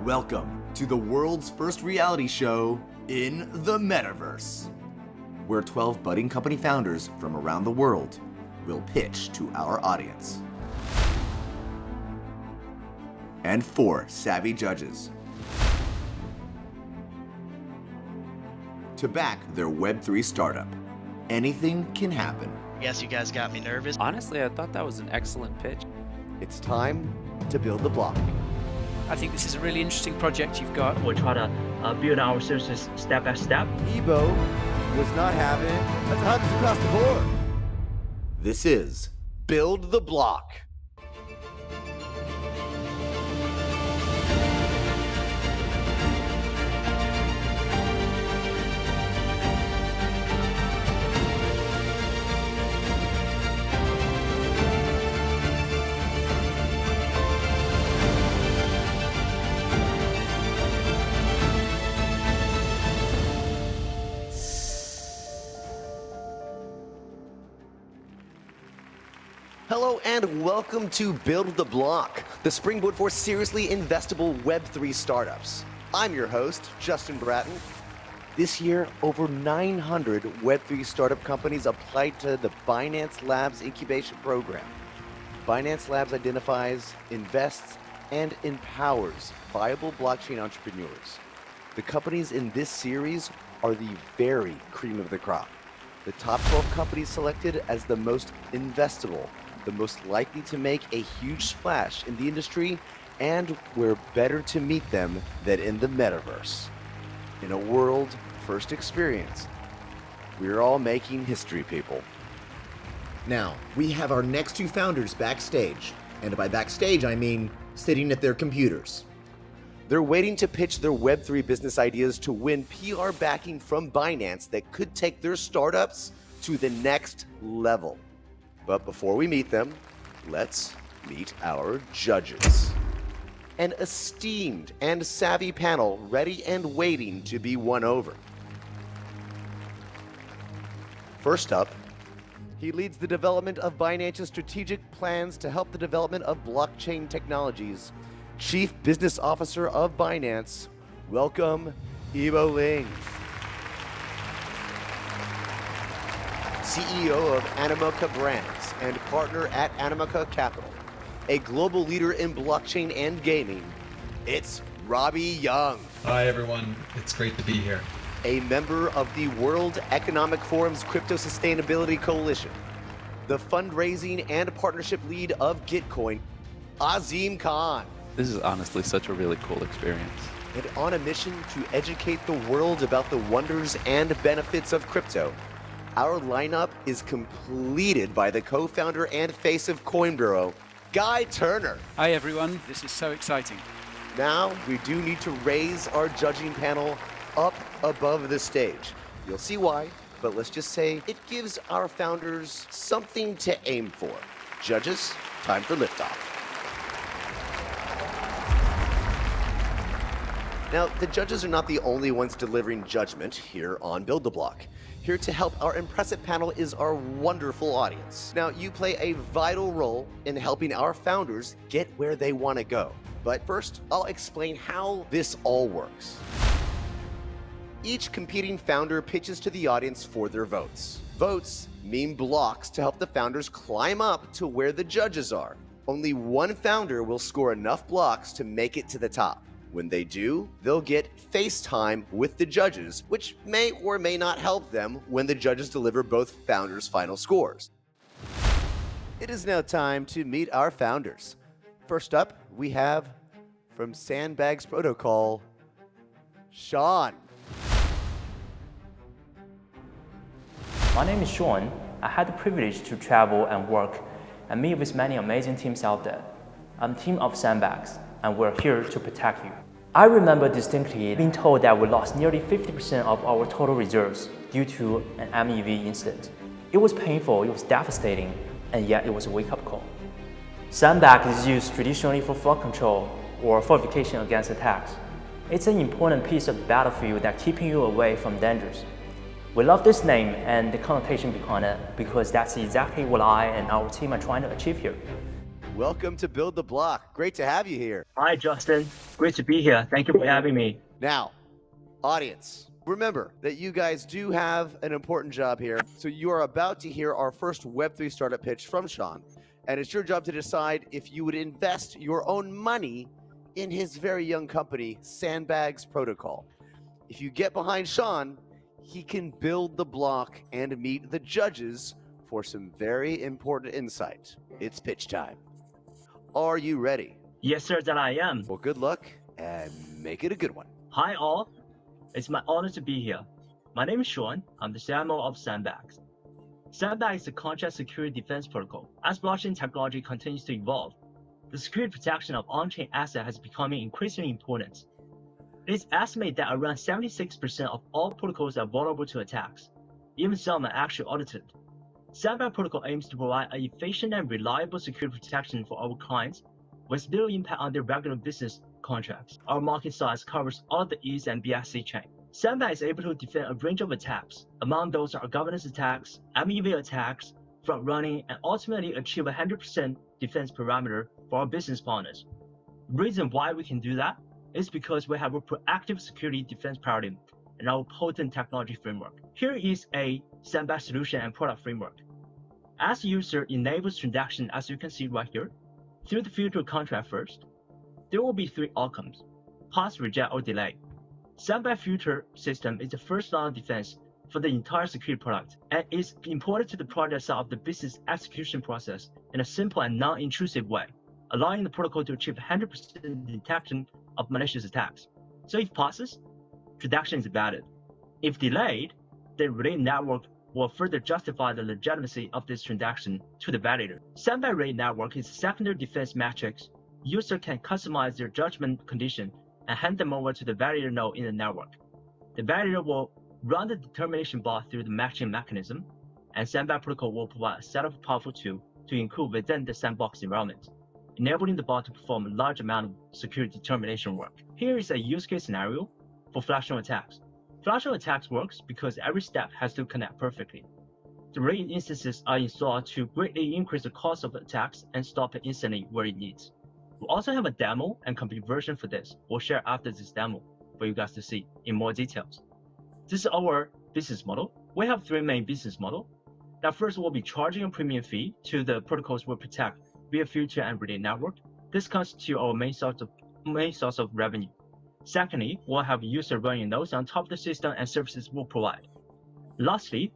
Welcome to the world's first reality show in the metaverse, where 12 budding company founders from around the world will pitch to our audience. And 4 savvy judges to back their Web3 startup. Anything can happen. Yes, you guys got me nervous. Honestly, I thought that was an excellent pitch. It's time to build the block. I think this is a really interesting project you've got. We'll try to build our services step by step. Ebo was not having it. That's happens across the board. This is Build the Block. Hello and welcome to Build the Block, the springboard for seriously investable Web3 startups. I'm your host, Justin Bratton. This year, over 900 Web3 startup companies applied to the Binance Labs incubation program. Binance Labs identifies, invests, and empowers viable blockchain entrepreneurs. The companies in this series are the very cream of the crop. The top 12 companies selected as the most investable, the most likely to make a huge splash in the industry, and where better to meet them than in the metaverse. In a world first experience, we're all making history, people. Now, we have our next 2 founders backstage, and by backstage I mean sitting at their computers. They're waiting to pitch their Web3 business ideas to win PR backing from Binance that could take their startups to the next level. But before we meet them, let's meet our judges. An esteemed and savvy panel ready and waiting to be won over. First up, he leads the development of Binance's strategic plans to help the development of blockchain technologies. Chief Business Officer of Binance, welcome, Ebo Ling. CEO of Animoca Brands and partner at Animoca Capital, a global leader in blockchain and gaming, it's Robbie Young. Hi everyone, it's great to be here. A member of the World Economic Forum's Crypto Sustainability Coalition, the fundraising and partnership lead of Gitcoin, Azim Khan. This is honestly such a really cool experience. And on a mission to educate the world about the wonders and benefits of crypto, our lineup is completed by the co-founder and face of Coinburo, Guy Turner. Hi everyone, this is so exciting. Now, we do need to raise our judging panel up above the stage. You'll see why, but let's just say it gives our founders something to aim for. Judges, time for liftoff. Now, the judges are not the only ones delivering judgment here on Build the Block. Here to help our impressive panel is our wonderful audience. Now, you play a vital role in helping our founders get where they want to go. But first, I'll explain how this all works. Each competing founder pitches to the audience for their votes. Votes mean blocks to help the founders climb up to where the judges are. Only one founder will score enough blocks to make it to the top. When they do, they'll get FaceTime with the judges, which may or may not help them when the judges deliver both founders' final scores. It is now time to meet our founders. First up, we have, from Sandbags Protocol, Sean. My name is Sean. I had the privilege to travel and work and meet with many amazing teams out there. I'm a team of Sandbags, and we're here to protect you. I remember distinctly being told that we lost nearly 50% of our total reserves due to an MEV incident. It was painful, it was devastating, and yet it was a wake-up call. Sandbag is used traditionally for flood control or fortification against attacks. It's an important piece of the battlefield that keeping you away from dangers. We love this name and the connotation behind it because that's exactly what I and our team are trying to achieve here. welcome to Build the Block. Great to have you here. Hi, Justin. Great to be here. Thank you for having me. Now, audience, remember that you guys do have an important job here. So you are about to hear our first Web3 startup pitch from Sean. And it's your job to decide if you would invest your own money in his very young company, Sandbags Protocol. If you get behind Sean, he can build the block and meet the judges for some very important insight. It's pitch time. Are you ready? Yes, sir, that I am. Well, good luck and make it a good one. Hi, all. It's my honor to be here. My name is Sean. I'm the CMO of Sandbags. Sandbags is a contract security defense protocol. As blockchain technology continues to evolve, the security protection of on-chain assets has becoming increasingly important. It is estimated that around 76% of all protocols are vulnerable to attacks. Even some are actually audited. Sandbags protocol aims to provide an efficient and reliable security protection for our clients with little impact on their regular business contracts. Our market size covers all the ETH and BSC chain. Sandbags is able to defend a range of attacks. Among those are governance attacks, MEV attacks, front running, and ultimately achieve a 100% defense parameter for our business partners. The reason why we can do that is because we have a proactive security defense paradigm and our potent technology framework. Here is a Sandbags solution and product framework. As the user enables transaction, as you can see right here, through the filter contract first, there will be 3 outcomes: pass, reject, or delay. Sandbags filter system is the first line of defense for the entire security product and is important to the project side of the business execution process in a simple and non-intrusive way, allowing the protocol to achieve 100% detection of malicious attacks. So if passes, transaction is valid. If delayed, the related network will further justify the legitimacy of this transaction to the validator. Sandbags related network is a secondary defense matrix. User can customize their judgment condition and hand them over to the validator node in the network. The validator will run the determination bot through the matching mechanism, and Sandbags protocol will provide a set of powerful tools to include within the sandbox environment, enabling the bot to perform a large amount of security determination work. Here is a use case scenario for flashing attacks. Flashing attacks works because every step has to connect perfectly. The RAID instances are installed to greatly increase the cost of attacks and stop it instantly where it needs. We also have a demo and complete version for this. We'll share after this demo for you guys to see in more details. This is our business model. We have 3 main business models. Now, first, we'll be charging a premium fee to the protocols we protect via filter and related network. This constitutes our main source of revenue. Secondly, we'll have user running nodes on top of the system and services we'll provide. Lastly,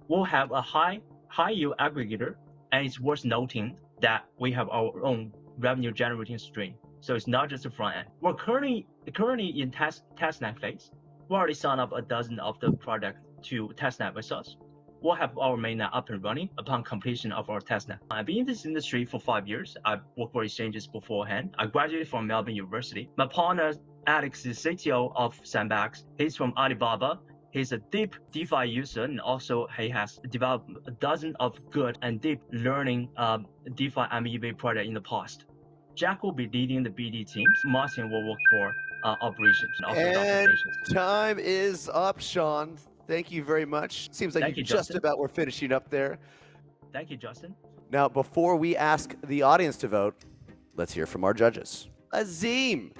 we'll have a high yield aggregator, and it's worth noting that we have our own revenue generating stream. So it's not just the front end. We're currently in testnet phase. We already signed up a dozen of the projects to testnet with us. We'll have our mainnet up and running upon completion of our testnet. I've been in this industry for 5 years. I've worked for exchanges beforehand. I graduated from Melbourne University. My partner, Alex, is CTO of Sandbags. He's from Alibaba. He's a deep DeFi user, and also he has developed a dozen of good and deep learning DeFi MEV projects in the past. Jack will be leading the BD teams. Martin will work for operations and also documentation. Time is up, Sean. Thank you very much. Seems like Thank you you, just Justin. about were finishing up there. Thank you, Justin. Now, before we ask the audience to vote, let's hear from our judges. Azim,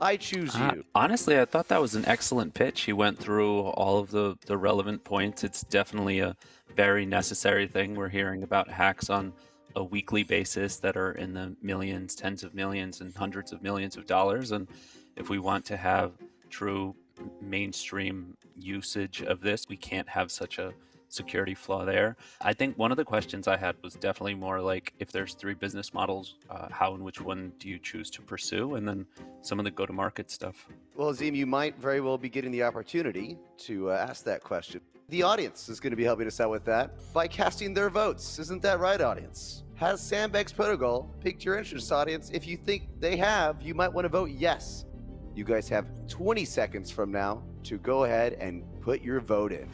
I choose you. Honestly, I thought that was an excellent pitch. He went through all of the relevant points. It's definitely a very necessary thing. We're hearing about hacks on a weekly basis that are in the millions, tens of millions, and hundreds of millions of dollars. And if we want to have true mainstream usage of this, we can't have such a security flaw there. I think one of the questions I had was definitely more like, if there's 3 business models, how and which one do you choose to pursue? And then some of the go-to-market stuff. Well, Azim, you might very well be getting the opportunity to ask that question. The audience is going to be helping us out with that by casting their votes. Isn't that right, audience? Has Sandbags Protocol piqued your interest, audience? If you think they have, you might want to vote yes. You guys have 20 seconds from now to go ahead and put your vote in.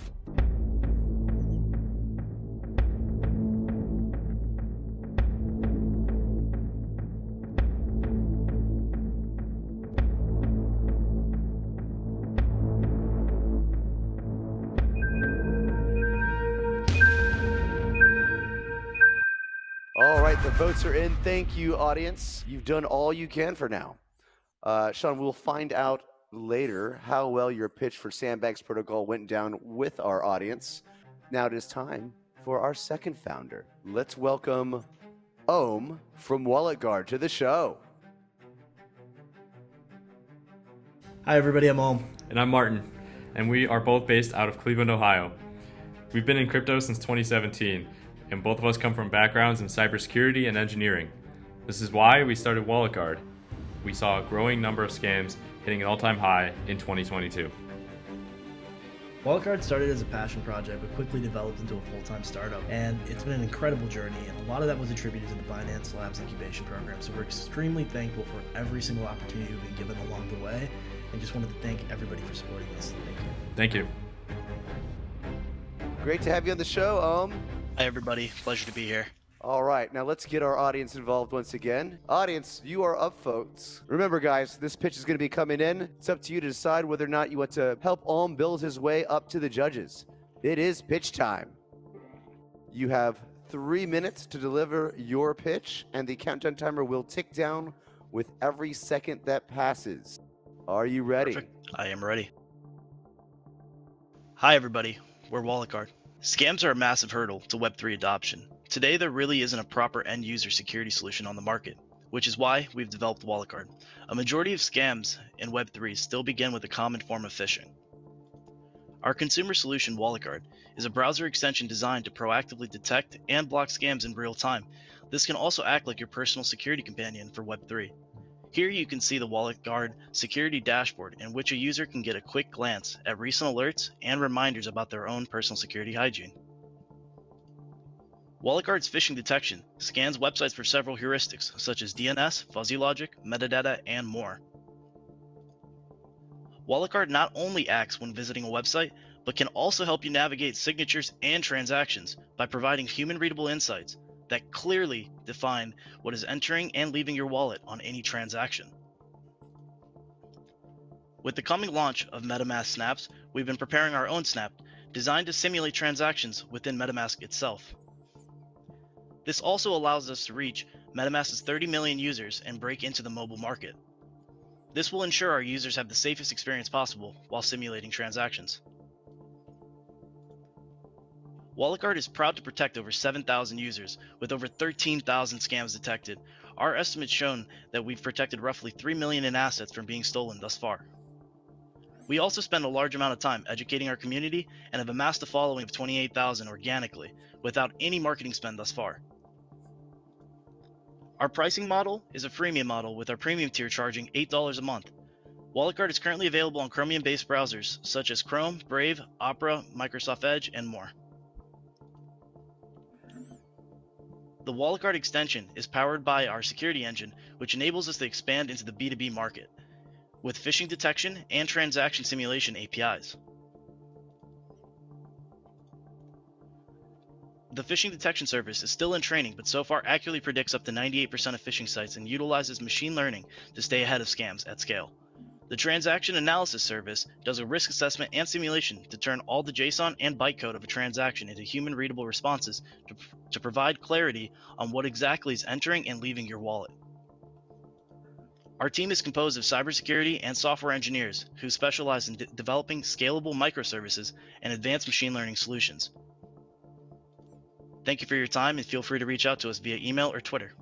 All right, the Votes are in. Thank you, audience. You've done all you can for now. Sean, we'll find out later how well your pitch for Sandbags Protocol went down with our audience. Now it is time for our second founder. Let's welcome Ohm from Wallet Guard to the show. Hi everybody, I'm Ohm. And I'm Martin, and we are both based out of Cleveland, Ohio. We've been in crypto since 2017, and both of us come from backgrounds in cybersecurity and engineering. This is why we started Wallet Guard. We saw a growing number of scams hitting an all-time high in 2022. Wallet Guard started as a passion project, but quickly developed into a full-time startup. And it's been an incredible journey, and a lot of that was attributed to the Binance Labs incubation program. So we're extremely thankful for every single opportunity we've been given along the way, and just wanted to thank everybody for supporting us. Thank you. Thank you. Great to have you on the show, Ohm. Hi, everybody. Pleasure to be here. All right, now let's get our audience involved once again. Audience, you are up, folks. Remember, guys, this pitch is going to be coming in. It's up to you to decide whether or not you want to help Ohm build his way up to the judges. It is pitch time. You have 3 minutes to deliver your pitch, and the countdown timer will tick down with every second that passes. Are you ready? Perfect. I am ready. Hi, everybody. We're Wallet Guard. Scams are a massive hurdle to Web3 adoption. Today, there really isn't a proper end-user security solution on the market, which is why we've developed Wallet Guard. A majority of scams in Web3 still begin with a common form of phishing. Our consumer solution, Wallet Guard, is a browser extension designed to proactively detect and block scams in real time. This can also act like your personal security companion for Web3. Here you can see the Wallet Guard security dashboard, in which a user can get a quick glance at recent alerts and reminders about their own personal security hygiene. Wallet Guard's phishing detection scans websites for several heuristics such as DNS, fuzzy logic, metadata, and more. Wallet Guard not only acts when visiting a website, but can also help you navigate signatures and transactions by providing human-readable insights that clearly define what is entering and leaving your wallet on any transaction. With the coming launch of MetaMask Snaps, we've been preparing our own snap designed to simulate transactions within MetaMask itself. This also allows us to reach MetaMask's 30 million users and break into the mobile market. This will ensure our users have the safest experience possible while simulating transactions. Wallet Guard is proud to protect over 7,000 users with over 13,000 scams detected. Our estimates shown that we've protected roughly 3 million in assets from being stolen thus far. We also spend a large amount of time educating our community and have amassed a following of 28,000 organically without any marketing spend thus far. Our pricing model is a freemium model, with our premium tier charging $8 a month. Wallet Guard is currently available on Chromium-based browsers such as Chrome, Brave, Opera, Microsoft Edge, and more. The Wallet Guard extension is powered by our security engine, which enables us to expand into the B2B market with phishing detection and transaction simulation APIs. The phishing detection service is still in training, but so far accurately predicts up to 98% of phishing sites and utilizes machine learning to stay ahead of scams at scale. The transaction analysis service does a risk assessment and simulation to turn all the JSON and bytecode of a transaction into human-readable responses to provide clarity on what exactly is entering and leaving your wallet. Our team is composed of cybersecurity and software engineers who specialize in developing scalable microservices and advanced machine learning solutions. Thank you for your time, and feel free to reach out to us via email or Twitter.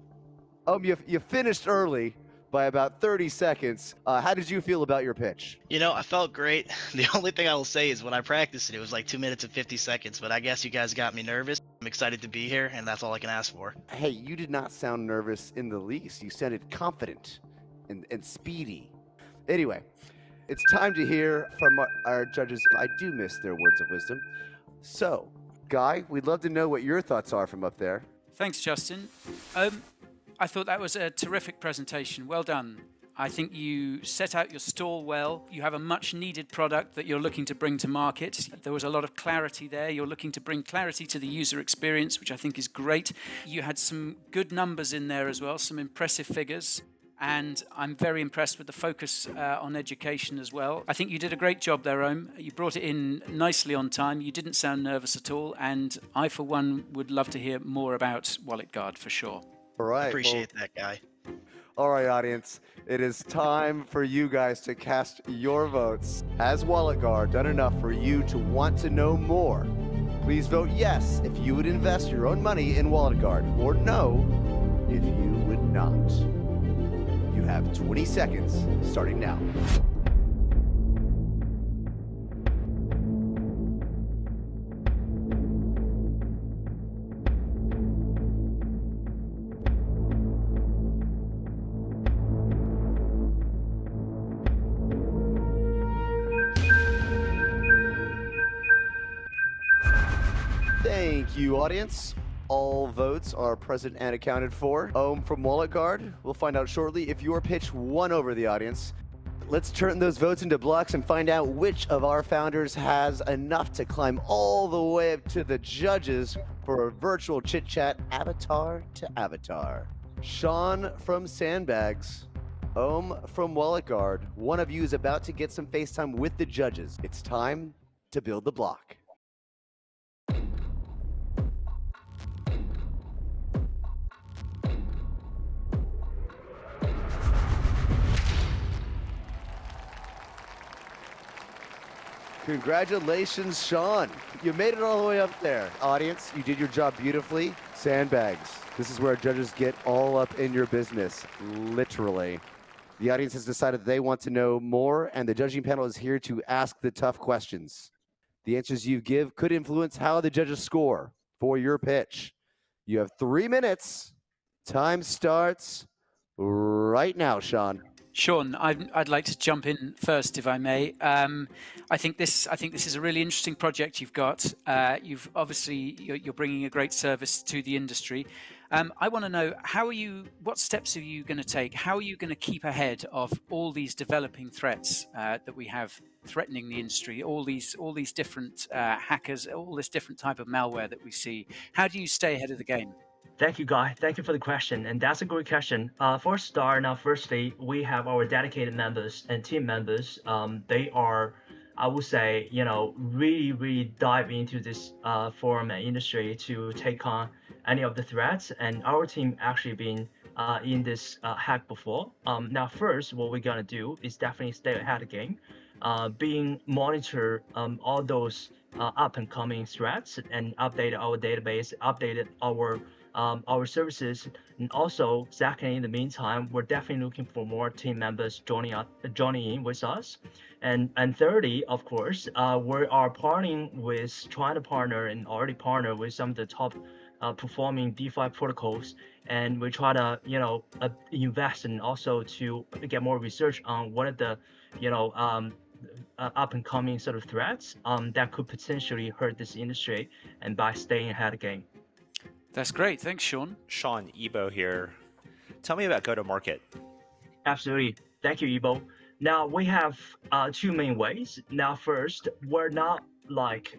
You finished early by about 30 seconds. How did you feel about your pitch? You know, I felt great. The only thing I will say is when I practiced it, it was like 2 minutes and 50 seconds, but I guess you guys got me nervous. I'm excited to be here, and that's all I can ask for. Hey, you did not sound nervous in the least. You sounded confident and speedy. Anyway, it's time to hear from our judges. I do miss their words of wisdom. So, Guy, we'd love to know what your thoughts are from up there. Thanks, Justin. I thought that was a terrific presentation. Well done. I think you set out your stall well. You have a much needed product that you're looking to bring to market. There was a lot of clarity there. You're looking to bring clarity to the user experience, which I think is great. You had some good numbers in there as well, some impressive figures. And I'm very impressed with the focus on education as well. I think you did a great job there, Ohm. You brought it in nicely on time. You didn't sound nervous at all. And I, for one, would love to hear more about Wallet Guard for sure. All right. Appreciate that, guy. All right, audience. It is time for you guys to cast your votes. Has Wallet Guard done enough for you to want to know more? Please vote yes if you would invest your own money in Wallet Guard, or no if you would not. You have 20 seconds starting now. Thank you, audience. All votes are present and accounted for. From Wallet Guard, we'll find out shortly if your pitch won over the audience. Let's turn those votes into blocks and find out which of our founders has enough to climb all the way up to the judges for a virtual chit-chat avatar to avatar. Sean from Sandbags, from Wallet Guard, one of you is about to get some FaceTime with the judges. It's time to build the block. Congratulations, Sean. You made it all the way up there. Audience, you did your job beautifully. Sandbags. This is where judges get all up in your business, literally. The audience has decided they want to know more, and the judging panel is here to ask the tough questions. The answers you give could influence how the judges score for your pitch. You have 3 minutes. Time starts right now, Sean. Sean, I'd like to jump in first, if I may. I think this is a really interesting project you've got. You've obviously you're bringing a great service to the industry. I want to know what steps are you going to take? How are you going to keep ahead of all these developing threats that we have threatening the industry? All these different hackers, all this different type of malware that we see. How do you stay ahead of the game? Thank you, Guy. Thank you for the question, and that's a great question. For a start, now, firstly, we have our dedicated members and team members. They are, I would say, really dive into this forum and industry to take on any of the threats. And our team actually been in this hack before. Now, first, what we're gonna do is definitely stay ahead of the game, monitor all those up and coming threats, and update our database, updated our services, and also secondly, in the meantime, we're definitely looking for more team members joining in with us, and thirdly, of course, we are trying to partner and already partner with some of the top performing DeFi protocols, and we try to invest and also to get more research on what are the up and coming sort of threats that could potentially hurt this industry, and by staying ahead of the game. That's great. Thanks, Sean. Sean, Ebo here. Tell me about go-to-market. Absolutely. Thank you, Ebo. Now, we have 2 main ways. Now, first, we're not like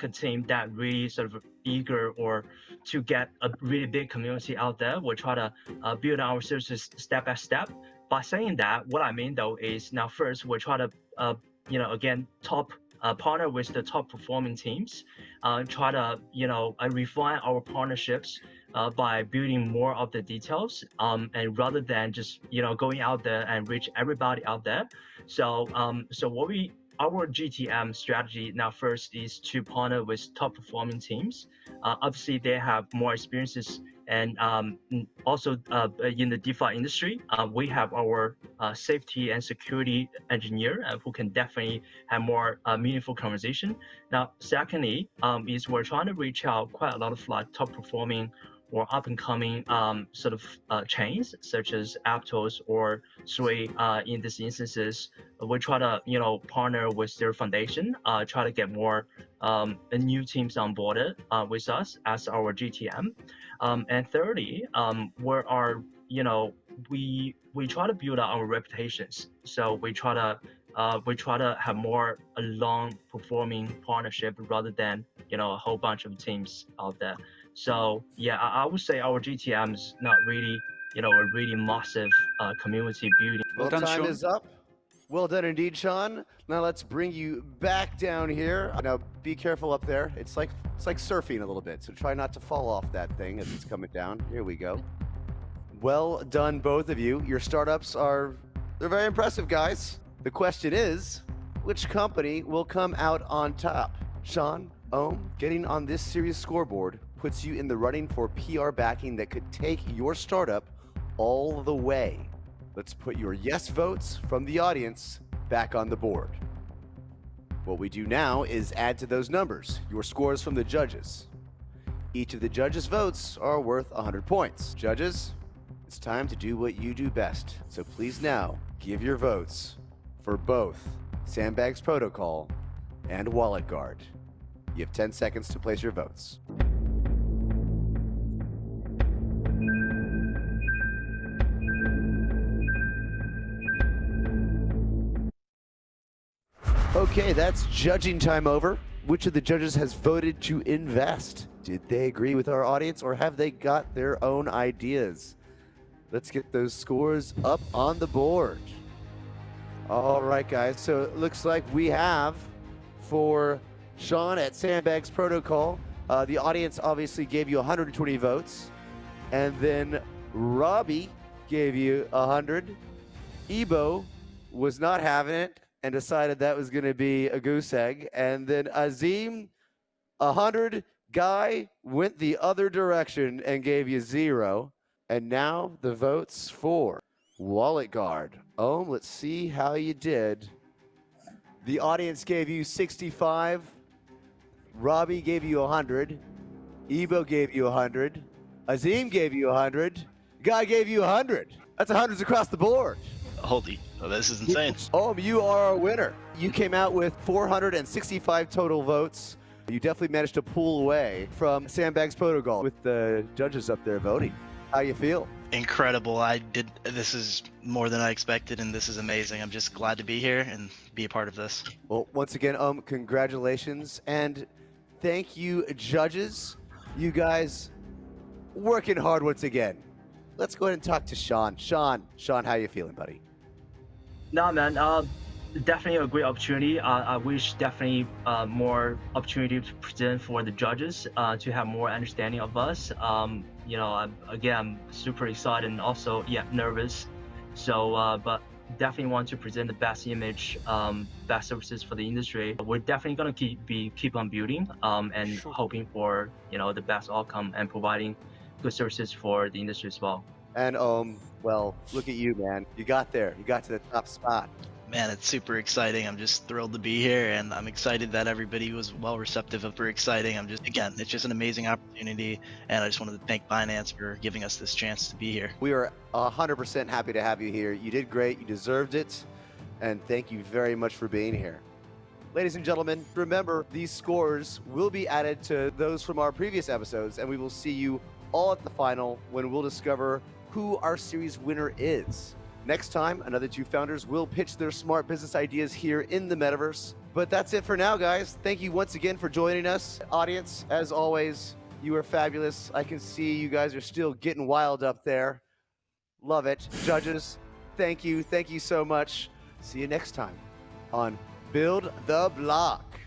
a team that really sort of eager or to get a really big community out there. We'll try to build our services step by step. By saying that, what I mean, though, is now first, we'll try to, partner with the top performing teams, try to refine our partnerships by building more of the details, and rather than just going out there and reach everybody out there. So our GTM strategy now first is to partner with top performing teams. Obviously, they have more experiences, and also in the DeFi industry, we have our safety and security engineer who can definitely have more meaningful conversation. Now, secondly, is we're trying to reach out quite a lot of top performing or up-and-coming chains, such as Aptos or Sui. In these instances, we try to partner with their foundation, try to get more new teams on board with us as our GTM. And thirdly, we try to build our reputations. So we try to have more a long-performing partnership rather than a whole bunch of teams out there. So yeah, I would say our GTM is not really a really massive community building. Well, time is up. Well done indeed, Sean. Now let's bring you back down here. Now be careful up there. It's like surfing a little bit, so try not to fall off that thing as it's coming down. Here we go. Well done, both of you. Your startups they're very impressive, guys. The question is, which company will come out on top? Sean, getting on this series scoreboard puts you in the running for PR backing that could take your startup all the way. Let's put your yes votes from the audience back on the board. What we do now is add to those numbers your scores from the judges. Each of the judges' votes are worth 100 points. Judges, it's time to do what you do best. So please now give your votes for both Sandbags Protocol and Wallet Guard. You have 10 seconds to place your votes. Okay, that's judging time over. Which of the judges has voted to invest? Did they agree with our audience, or have they got their own ideas? Let's get those scores up on the board. All right, guys, so it looks like we have, for Sean at Sandbags Protocol, the audience obviously gave you 120 votes, and then Robbie gave you 100. Ebo was not having it and decided that was going to be a goose egg. And then Azim, 100. Guy went the other direction and gave you 0. And now the votes for Wallet Guard. Let's see how you did. The audience gave you 65. Robbie gave you 100. Ebo gave you 100. Azim gave you 100. Guy gave you 100. That's hundreds across the board. Holy, this is insane. You are our winner. You came out with 465 total votes. You definitely managed to pull away from Sandbags Protocol with the judges up there voting. How you feel? Incredible. This is more than I expected, and this is amazing. I'm just glad to be here and be a part of this. Well, once again, congratulations, and thank you, judges. You guys working hard once again. Let's go ahead and talk to Sean. Sean, how you feeling, buddy? No, man, definitely a great opportunity. I wish definitely more opportunity to present for the judges to have more understanding of us. Again, I'm super excited and also, nervous. So, but definitely want to present the best image, best services for the industry. We're definitely gonna keep on building and hoping for the best outcome and providing good services for the industry as well. And well, look at you, man. You got there. You got to the top spot. Man, it's super exciting. I'm just thrilled to be here, and I'm excited that everybody was well receptive. Super exciting. It's just an amazing opportunity, and I just wanted to thank Binance for giving us this chance to be here. We are 100% happy to have you here. You did great. You deserved it, and thank you very much for being here. Ladies and gentlemen, remember, these scores will be added to those from our previous episodes, and we will see you all at the final when we'll discover who our series winner is. Next time, another two founders will pitch their smart business ideas here in the metaverse. But that's it for now, guys. Thank you once again for joining us. Audience, as always, you are fabulous. I can see you guys are still getting wild up there. Love it. Judges, thank you. Thank you so much. See you next time on Build the Block.